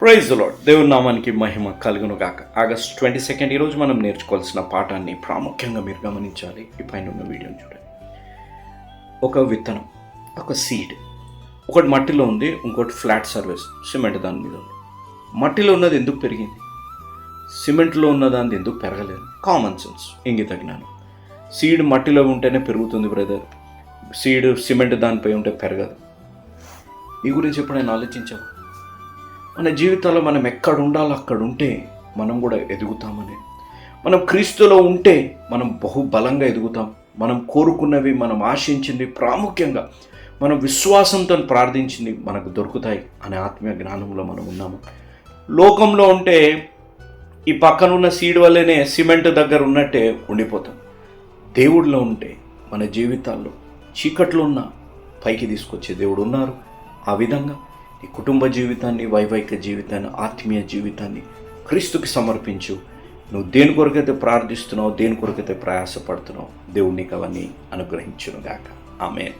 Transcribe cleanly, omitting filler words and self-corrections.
Praise the lord. దేవుని నామానికి మహిమ కలుగును గాక. ఆగస్ట్ 22 ఈరోజు మనం నేర్చుకోవాల్సిన పాఠాన్ని ప్రాముఖ్యంగా మీరు గమనించాలి. ఈ పైన ఉన్న వీడియోని చూడండి. ఒక విత్తనం, ఒక సీడ్, ఒకటి మట్టిలో ఉంది, ఇంకోటి ఫ్లాట్ సర్ఫేస్ సిమెంట్ దాని మీద ఉంది. మట్టిలో ఉన్నది ఎందుకు పెరిగింది, సిమెంట్లో ఉన్న దాన్ని ఎందుకు పెరగలేదు? కామన్ సెన్స్, ఇంగిత జ్ఞానం. సీడ్ మట్టిలో ఉంటేనే పెరుగుతుంది బ్రదర్, సీడ్ సిమెంట్ దానిపై ఉంటే పెరగదు. ఈ గురించి ఎప్పుడైనా ఆలోచించావు? మన జీవితాల్లో మనం ఎక్కడ ఉండాలో అక్కడ ఉంటే మనం కూడా ఎదుగుతామని. మనం క్రీస్తులో ఉంటే మనం బహుబలంగా ఎదుగుతాం. మనం కోరుకున్నవి, మనం ఆశించింది, ప్రాముఖ్యంగా మనం విశ్వాసంతో ప్రార్థించింది మనకు దొరుకుతాయి అనే ఆత్మీయ జ్ఞానంలో మనం ఉన్నాము. లోకంలో ఉంటే ఈ పక్కనున్న సీడ్ వల్లనే సిమెంట్ దగ్గర ఉన్నట్టే ఉండిపోతాం. దేవుడిలో ఉంటే మన జీవితాల్లో చీకట్లో ఉన్న పైకి తీసుకొచ్చే దేవుడు ఉన్నారు. ఆ విధంగా నీ కుటుంబ జీవితాన్ని, వైవాహిక జీవితాన్ని, ఆత్మీయ జీవితాన్ని క్రీస్తుకి సమర్పించు. నువ్వు దేని కొరకైతే ప్రార్థిస్తున్నావు, దేని కొరకైతే ప్రయాసపడుతున్నావు, దేవుడు నీకు అవన్నీ అనుగ్రహించును గాక. ఆమేన్.